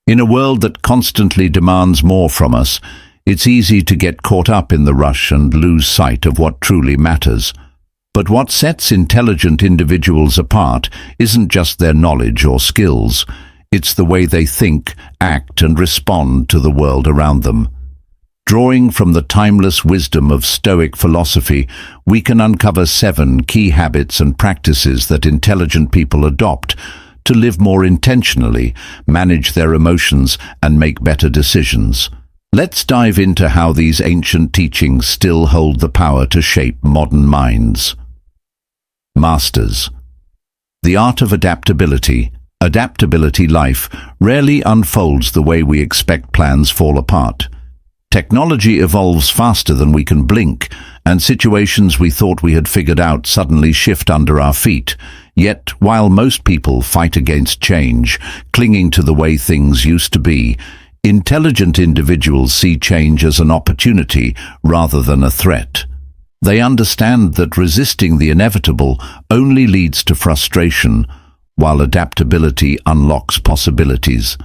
In a world that constantly demands more from us, it's easy to get caught up in the rush and lose sight of what truly matters. But what sets intelligent individuals apart isn't just their knowledge or skills. It's the way they think, act, and respond to the world around them. Drawing from the timeless wisdom of Stoic philosophy, we can uncover 7 key habits and practices that intelligent people adopt to live more intentionally, manage their emotions, and make better decisions. Let's dive into how these ancient teachings still hold the power to shape modern minds. Masters. The art of adaptability. Adaptability life rarely unfolds the way we expect. Plans fall apart. Technology evolves faster than we can blink, and situations we thought we had figured out suddenly shift under our feet. Yet, while most people fight against change, clinging to the way things used to be, intelligent individuals see change as an opportunity rather than a threat. They understand that resisting the inevitable only leads to frustration, while adaptability unlocks possibilities.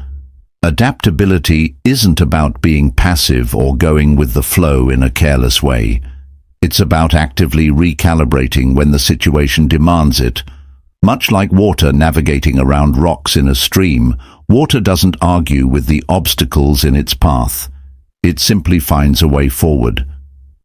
Adaptability isn't about being passive or going with the flow in a careless way. It's about actively recalibrating when the situation demands it. Much like water navigating around rocks in a stream, water doesn't argue with the obstacles in its path. It simply finds a way forward.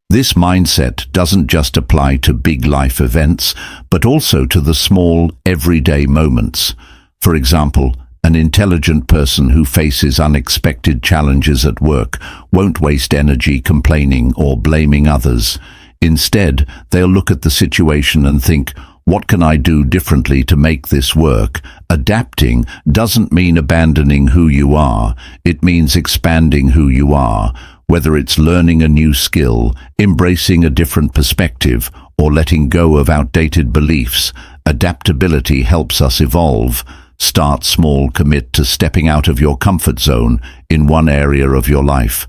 This mindset doesn't just apply to big life events, but also to the small, everyday moments. For example, an intelligent person who faces unexpected challenges at work won't waste energy complaining or blaming others. Instead, they'll look at the situation and think, what can I do differently to make this work? Adapting doesn't mean abandoning who you are. It means expanding who you are. Whether it's learning a new skill, embracing a different perspective, or letting go of outdated beliefs, adaptability helps us evolve. Start small, commit to stepping out of your comfort zone in one area of your life.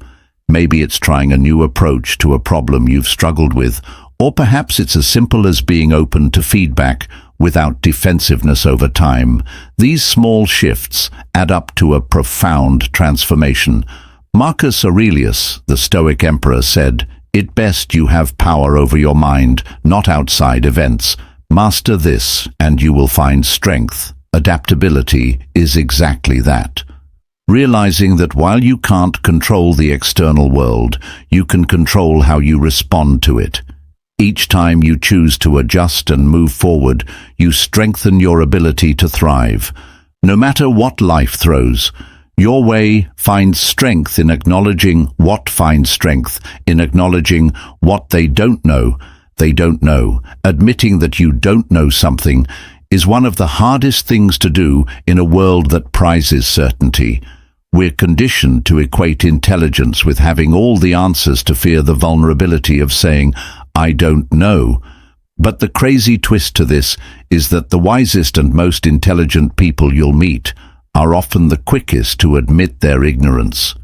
Maybe it's trying a new approach to a problem you've struggled with, or perhaps it's as simple as being open to feedback without defensiveness over time. These small shifts add up to a profound transformation. Marcus Aurelius, the Stoic emperor, said, "At best you have power over your mind, not outside events. Master this, and you will find strength." Adaptability is exactly that. Realizing that while you can't control the external world, you can control how you respond to it. Each time you choose to adjust and move forward, you strengthen your ability to thrive. No matter what life throws, your way finds strength in acknowledging what finds strength, in acknowledging what they don't know. Admitting that you don't know something is one of the hardest things to do in a world that prizes certainty. We're conditioned to equate intelligence with having all the answers, to fear the vulnerability of saying, "I don't know." But the crazy twist to this is that the wisest and most intelligent people you'll meet are often the quickest to admit their ignorance.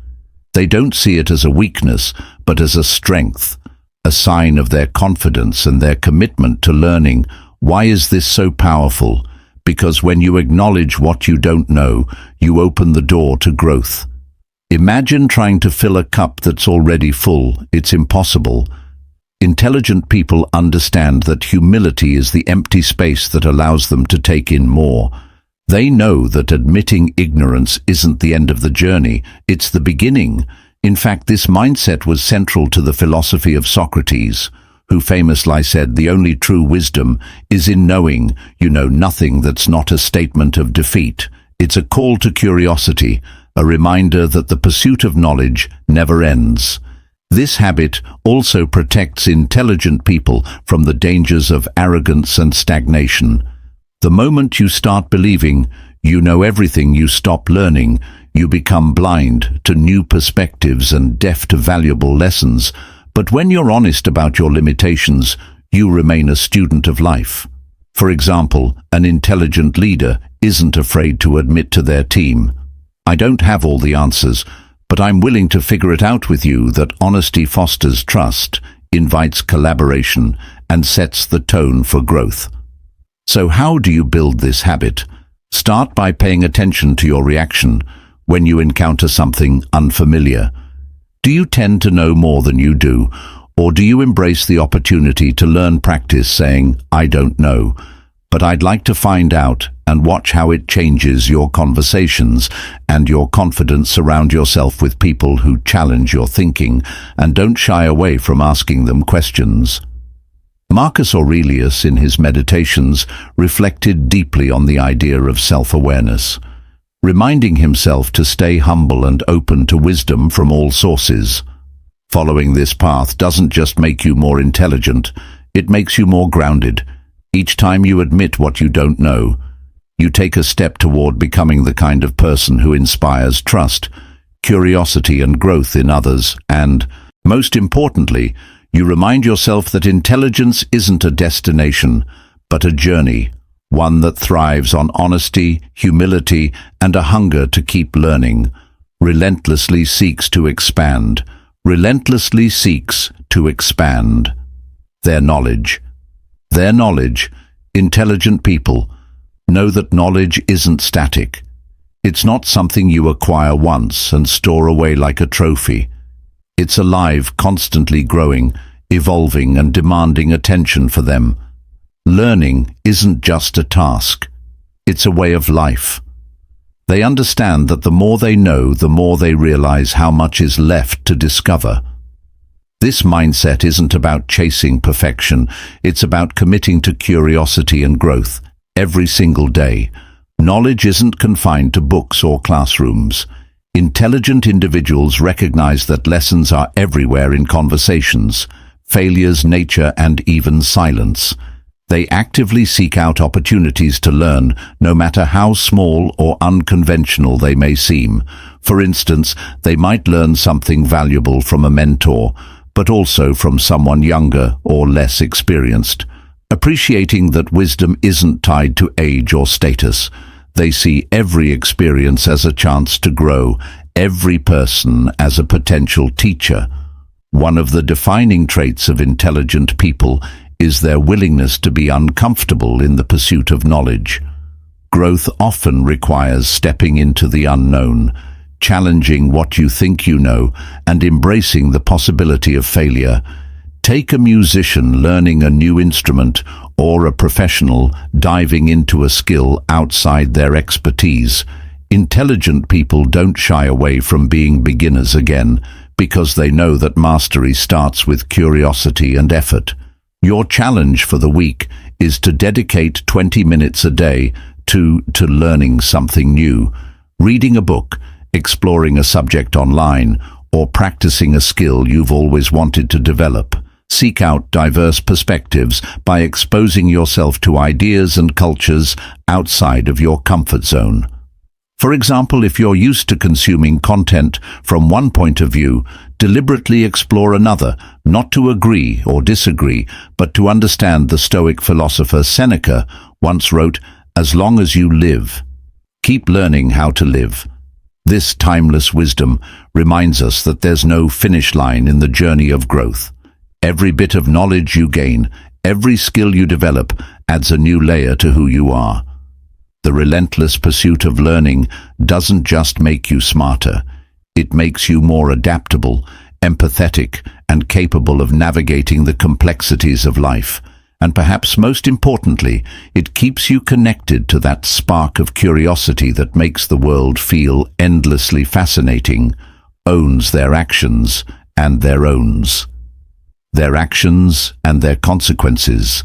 They don't see it as a weakness, but as a strength, a sign of their confidence and their commitment to learning. Why is this so powerful? Because when you acknowledge what you don't know, you open the door to growth. Imagine trying to fill a cup that's already full. It's impossible. Intelligent people understand that humility is the empty space that allows them to take in more. They know that admitting ignorance isn't the end of the journey, it's the beginning. In fact, this mindset was central to the philosophy of Socrates, who famously said, "The only true wisdom is in knowing you know nothing." That's not a statement of defeat. It's a call to curiosity, a reminder that the pursuit of knowledge never ends. This habit also protects intelligent people from the dangers of arrogance and stagnation. The moment you start believing you know everything, you stop learning. You become blind to new perspectives and deaf to valuable lessons. But when you're honest about your limitations, you remain a student of life. For example, an intelligent leader isn't afraid to admit to their team, "I don't have all the answers, but I'm willing to figure it out with you." That honesty fosters trust, invites collaboration, and sets the tone for growth. So how do you build this habit? Start by paying attention to your reaction. when you encounter something unfamiliar? Do you tend to know more than you do, or do you embrace the opportunity to learn practice saying, "I don't know, but I'd like to find out," and watch how it changes your conversations and your confidence around yourself with people who challenge your thinking and don't shy away from asking them questions? Marcus Aurelius, in his Meditations, reflected deeply on the idea of self-awareness, reminding himself to stay humble and open to wisdom from all sources. Following this path doesn't just make you more intelligent, it makes you more grounded. Each time you admit what you don't know, you take a step toward becoming the kind of person who inspires trust, curiosity and growth in others, and, most importantly, you remind yourself that intelligence isn't a destination, but a journey, one that thrives on honesty, humility, and a hunger to keep learning, relentlessly seeks to expand, Their knowledge, intelligent people, know that knowledge isn't static. It's not something you acquire once and store away like a trophy. It's alive, constantly growing, evolving and demanding attention for them. Learning isn't just a task. It's a way of life. They understand that the more they know, the more they realize how much is left to discover. This mindset isn't about chasing perfection. It's about committing to curiosity and growth every single day. Knowledge isn't confined to books or classrooms. Intelligent individuals recognize that lessons are everywhere in conversations, failures, nature, and even silence. They actively seek out opportunities to learn, no matter how small or unconventional they may seem. For instance, they might learn something valuable from a mentor, but also from someone younger or less experienced. Appreciating that wisdom isn't tied to age or status, they see every experience as a chance to grow, every person as a potential teacher. One of the defining traits of intelligent people is their willingness to be uncomfortable in the pursuit of knowledge. Growth often requires stepping into the unknown, challenging what you think you know, and embracing the possibility of failure. Take a musician learning a new instrument or a professional diving into a skill outside their expertise. Intelligent people don't shy away from being beginners again, because they know that mastery starts with curiosity and effort. Your challenge for the week is to dedicate 20 minutes a day to learning something new, reading a book, exploring a subject online, or practicing a skill you've always wanted to develop. Seek out diverse perspectives by exposing yourself to ideas and cultures outside of your comfort zone. For example, if you're used to consuming content from one point of view, deliberately explore another, not to agree or disagree, but to understand. The Stoic philosopher Seneca once wrote, "As long as you live, keep learning how to live." This timeless wisdom reminds us that there's no finish line in the journey of growth. Every bit of knowledge you gain, every skill you develop, adds a new layer to who you are. The relentless pursuit of learning doesn't just make you smarter, it makes you more adaptable, empathetic, and capable of navigating the complexities of life. And perhaps most importantly, it keeps you connected to that spark of curiosity that makes the world feel endlessly fascinating, owns their actions and their owns. Their actions and their consequences.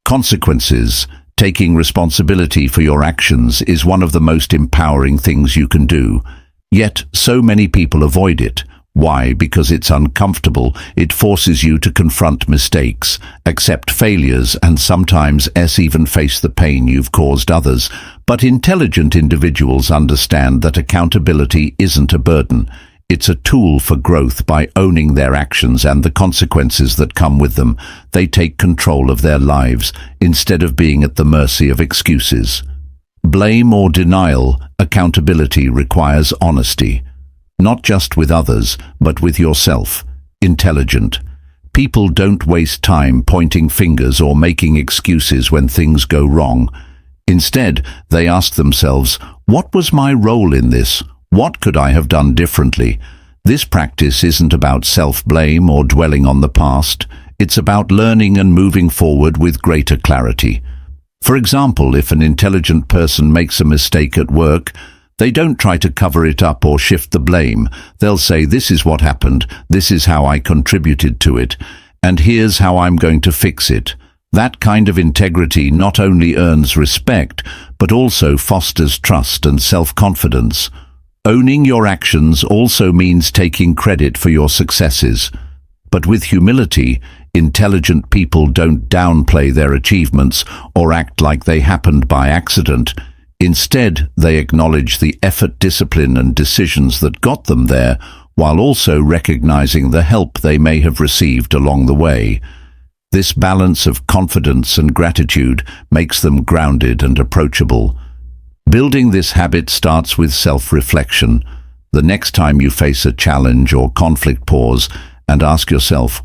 Consequences. Taking responsibility for your actions is one of the most empowering things you can do. Yet, so many people avoid it. Why? Because it's uncomfortable. It forces you to confront mistakes, accept failures, and sometimes even face the pain you've caused others. But intelligent individuals understand that accountability isn't a burden. It's a tool for growth. By owning their actions and the consequences that come with them, they take control of their lives instead of being at the mercy of excuses. Blame or denial. Accountability requires honesty, not just with others, but with yourself. Intelligent people don't waste time pointing fingers or making excuses when things go wrong. Instead, they ask themselves, what was my role in this? What could I have done differently? This practice isn't about self-blame or dwelling on the past. It's about learning and moving forward with greater clarity. For example, if an intelligent person makes a mistake at work, they don't try to cover it up or shift the blame. They'll say, this is what happened, this is how I contributed to it, and here's how I'm going to fix it. That kind of integrity not only earns respect, but also fosters trust and self-confidence. Owning your actions also means taking credit for your successes. But with humility, intelligent people don't downplay their achievements or act like they happened by accident. Instead, they acknowledge the effort, discipline, and decisions that got them there, while also recognizing the help they may have received along the way. This balance of confidence and gratitude makes them grounded and approachable. Building this habit starts with self-reflection. The next time you face a challenge or conflict, pause and ask yourself,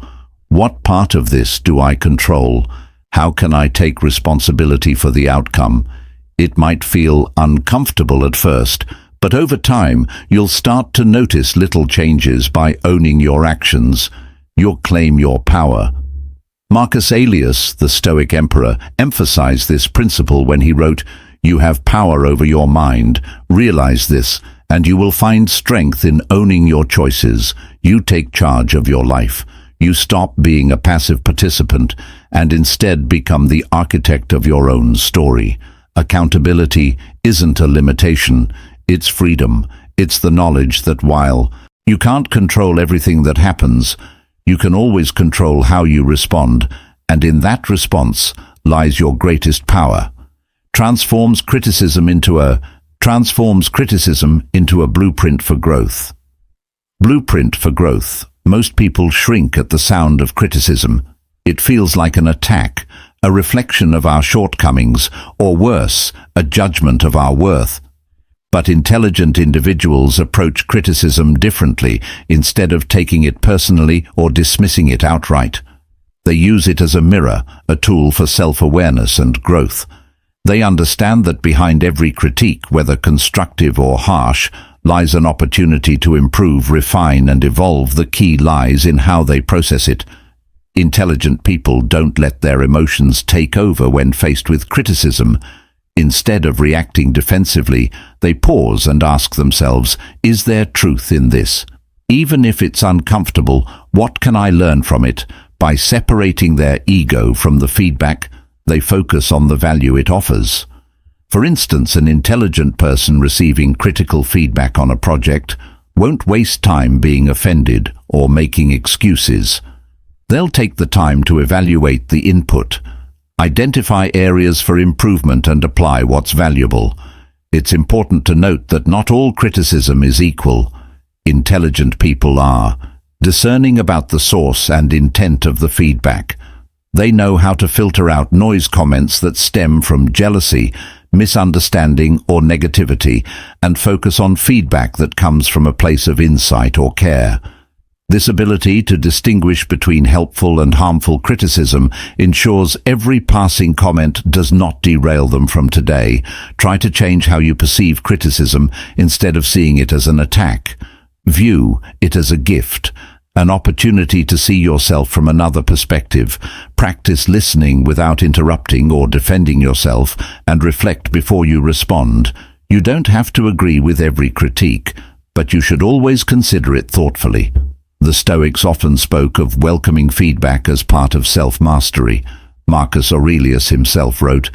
what part of this do I control? How can I take responsibility for the outcome? It might feel uncomfortable at first, but over time you'll start to notice little changes by owning your actions. You'll claim your power. Marcus Aurelius, the Stoic emperor, emphasized this principle when he wrote, "You have power over your mind. Realize this, and you will find strength in owning your choices. You take charge of your life. You stop being a passive participant and instead become the architect of your own story." Accountability isn't a limitation, it's freedom. It's the knowledge that while you can't control everything that happens, you can always control how you respond, and in that response lies your greatest power. Transforms criticism into a blueprint for growth. Blueprint for growth. Most people shrink at the sound of criticism. It feels like an attack, a reflection of our shortcomings, or worse, a judgment of our worth. But intelligent individuals approach criticism differently. Instead of taking it personally or dismissing it outright, they use it as a mirror, a tool for self-awareness and growth. They understand that behind every critique, whether constructive or harsh, lies an opportunity to improve, refine, and evolve. The key lies in how they process it. Intelligent people don't let their emotions take over when faced with criticism. Instead of reacting defensively, they pause and ask themselves, is there truth in this? Even if it's uncomfortable, what can I learn from it? By separating their ego from the feedback, they focus on the value it offers. For instance, an intelligent person receiving critical feedback on a project won't waste time being offended or making excuses. They'll take the time to evaluate the input, identify areas for improvement, and apply what's valuable. It's important to note that not all criticism is equal. Intelligent people are discerning about the source and intent of the feedback. They know how to filter out noise comments that stem from jealousy, misunderstanding, or negativity, and focus on feedback that comes from a place of insight or care. This ability to distinguish between helpful and harmful criticism ensures every passing comment does not derail them from today. Try to change how you perceive criticism instead of seeing it as an attack. View it as a gift, an opportunity to see yourself from another perspective. Practice listening without interrupting or defending yourself, and reflect before you respond. You don't have to agree with every critique, but you should always consider it thoughtfully. The Stoics often spoke of welcoming feedback as part of self-mastery. Marcus Aurelius himself wrote,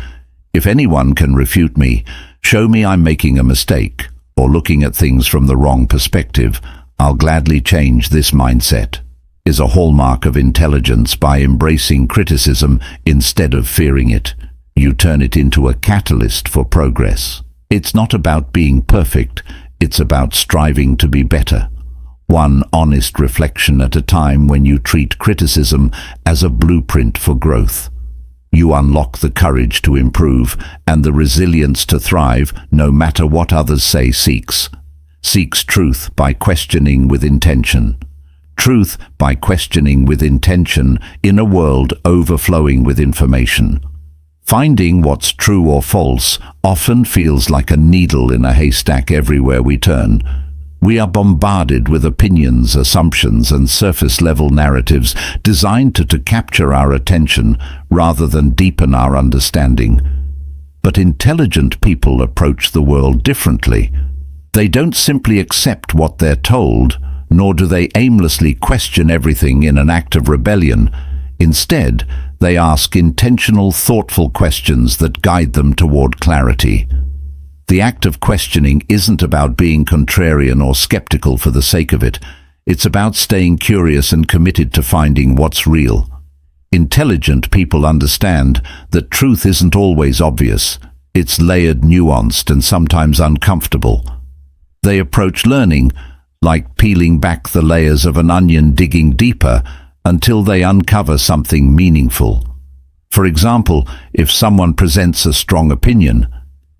"If anyone can refute me, show me I'm making a mistake, or looking at things from the wrong perspective, I'll gladly change this mindset." Is a hallmark of intelligence. By embracing criticism instead of fearing it, you turn it into a catalyst for progress. It's not about being perfect, it's about striving to be better. One honest reflection at a time. When you treat criticism as a blueprint for growth, you unlock the courage to improve and the resilience to thrive no matter what others say. Seeks truth by questioning with intention. Truth by questioning with intention in a world overflowing with information. Finding what's true or false often feels like a needle in a haystack everywhere we turn. We are bombarded with opinions, assumptions, and surface-level narratives designed to capture our attention rather than deepen our understanding. But intelligent people approach the world differently. They don't simply accept what they're told, nor do they aimlessly question everything in an act of rebellion. Instead, they ask intentional, thoughtful questions that guide them toward clarity. The act of questioning isn't about being contrarian or skeptical for the sake of it. It's about staying curious and committed to finding what's real. Intelligent people understand that truth isn't always obvious. It's layered, nuanced, and sometimes uncomfortable. They approach learning like peeling back the layers of an onion, digging deeper until they uncover something meaningful. For example, if someone presents a strong opinion,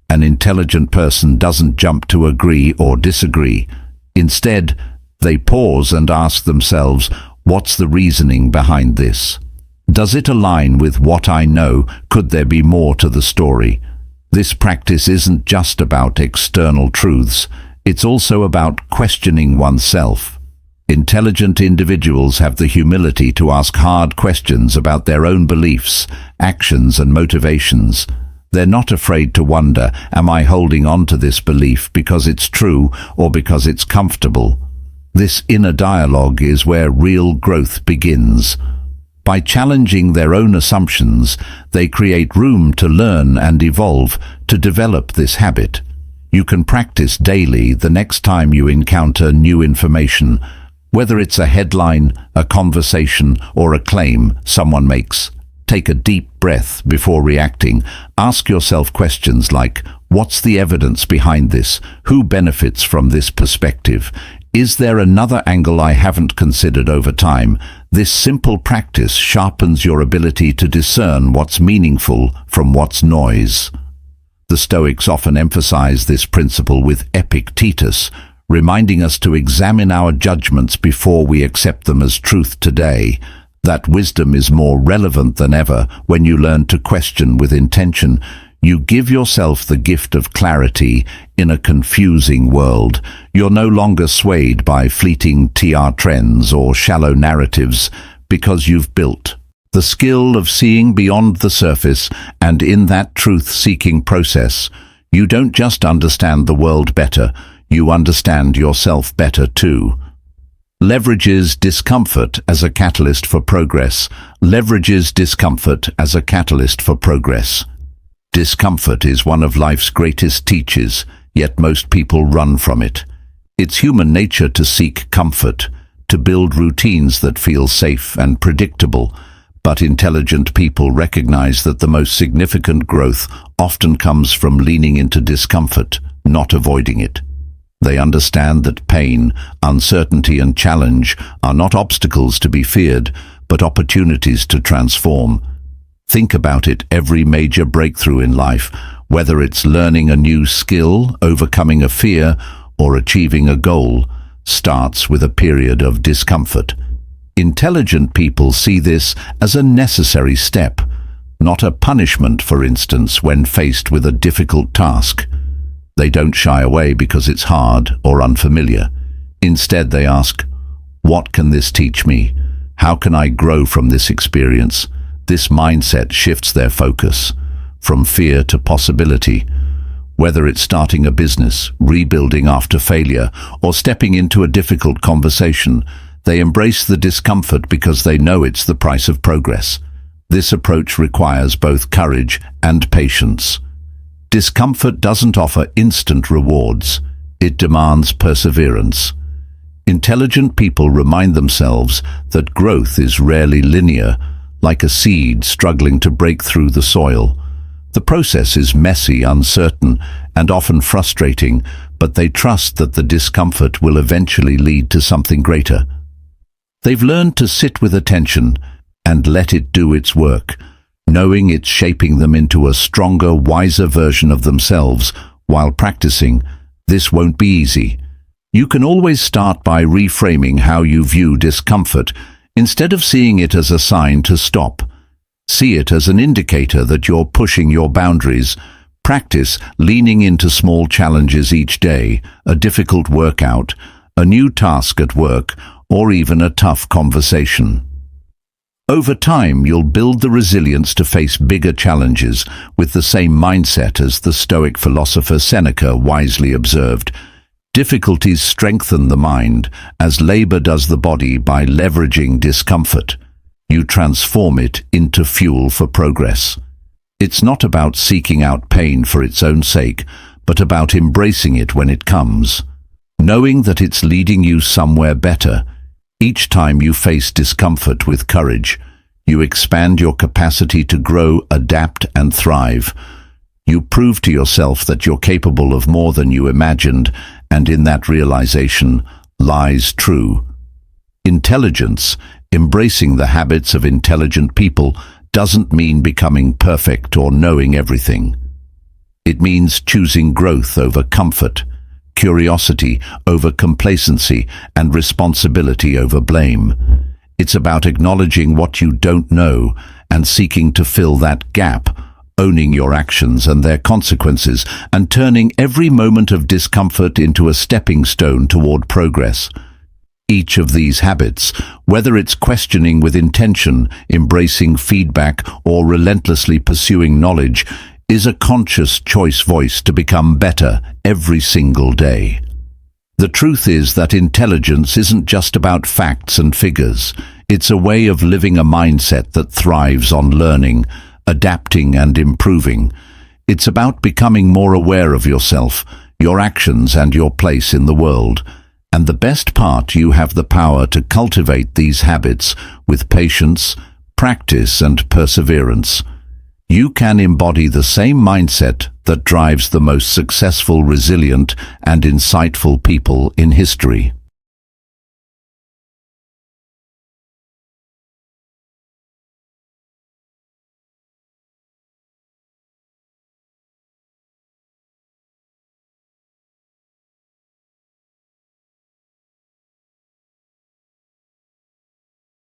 an intelligent person doesn't jump to agree or disagree. Instead, they pause and ask themselves, what's the reasoning behind this? Does it align with what I know? Could there be more to the story? This practice isn't just about external truths. It's also about questioning oneself. Intelligent individuals have the humility to ask hard questions about their own beliefs, actions, and motivations. They're not afraid to wonder, am I holding on to this belief because it's true or because it's comfortable? This inner dialogue is where real growth begins. By challenging their own assumptions, they create room to learn and evolve, to develop this habit. You can practice daily the next time you encounter new information, whether it's a headline, a conversation, or a claim someone makes. Take a deep breath before reacting. Ask yourself questions like, what's the evidence behind this? Who benefits from this perspective? Is there another angle I haven't considered over time? This simple practice sharpens your ability to discern what's meaningful from what's noise. The Stoics often emphasize this principle with Epictetus, reminding us to examine our judgments before we accept them as truth today. That wisdom is more relevant than ever when you learn to question with intention. You give yourself the gift of clarity in a confusing world. You're no longer swayed by fleeting TR trends or shallow narratives because you've built the skill of seeing beyond the surface, and in that truth-seeking process, you don't just understand the world better, you understand yourself better too. Leverages discomfort as a catalyst for progress. Leverages discomfort as a catalyst for progress. Discomfort is one of life's greatest teachers, yet most people run from it. It's human nature to seek comfort, to build routines that feel safe and predictable, but intelligent people recognize that the most significant growth often comes from leaning into discomfort, not avoiding it. They understand that pain, uncertainty, and challenge are not obstacles to be feared, but opportunities to transform. Think about it: every major breakthrough in life, whether it's learning a new skill, overcoming a fear, or achieving a goal, starts with a period of discomfort. Intelligent people see this as a necessary step, not a punishment, for instance, when faced with a difficult task. They don't shy away because it's hard or unfamiliar. Instead, they ask, what can this teach me? How can I grow from this experience? This mindset shifts their focus from fear to possibility. Whether it's starting a business, rebuilding after failure, or stepping into a difficult conversation, they embrace the discomfort because they know it's the price of progress. This approach requires both courage and patience. Discomfort doesn't offer instant rewards. It demands perseverance. Intelligent people remind themselves that growth is rarely linear, like a seed struggling to break through the soil. The process is messy, uncertain, and often frustrating, but they trust that the discomfort will eventually lead to something greater. They've learned to sit with attention and let it do its work, knowing it's shaping them into a stronger, wiser version of themselves. While practicing, this won't be easy. You can always start by reframing how you view discomfort. Instead of seeing it as a sign to stop, See it as an indicator that you're pushing your boundaries. Practice leaning into small challenges each day, a difficult workout, a new task at work, or even a tough conversation. Over time, you'll build the resilience to face bigger challenges with the same mindset as the Stoic philosopher Seneca wisely observed. Difficulties strengthen the mind, as labor does the body by leveraging discomfort. You transform it into fuel for progress. It's not about seeking out pain for its own sake, but about embracing it when it comes, knowing that it's leading you somewhere better. Each time you face discomfort with courage, you expand your capacity to grow, adapt, and thrive. You prove to yourself that you're capable of more than you imagined, and in that realization lies true intelligence. Embracing the habits of intelligent people doesn't mean becoming perfect or knowing everything. It means choosing growth over comfort, curiosity over complacency, and responsibility over blame. It's about acknowledging what you don't know and seeking to fill that gap, owning your actions and their consequences, and turning every moment of discomfort into a stepping stone toward progress. Each of these habits, whether it's questioning with intention, embracing feedback, or relentlessly pursuing knowledge, is a conscious choice voice to become better every single day. The truth is that intelligence isn't just about facts and figures. It's a way of living, a mindset that thrives on learning, adapting, and improving. It's about becoming more aware of yourself, your actions, and your place in the world. And the best part, you have the power to cultivate these habits with patience, practice, and perseverance. You can embody the same mindset that drives the most successful, resilient, and insightful people in history.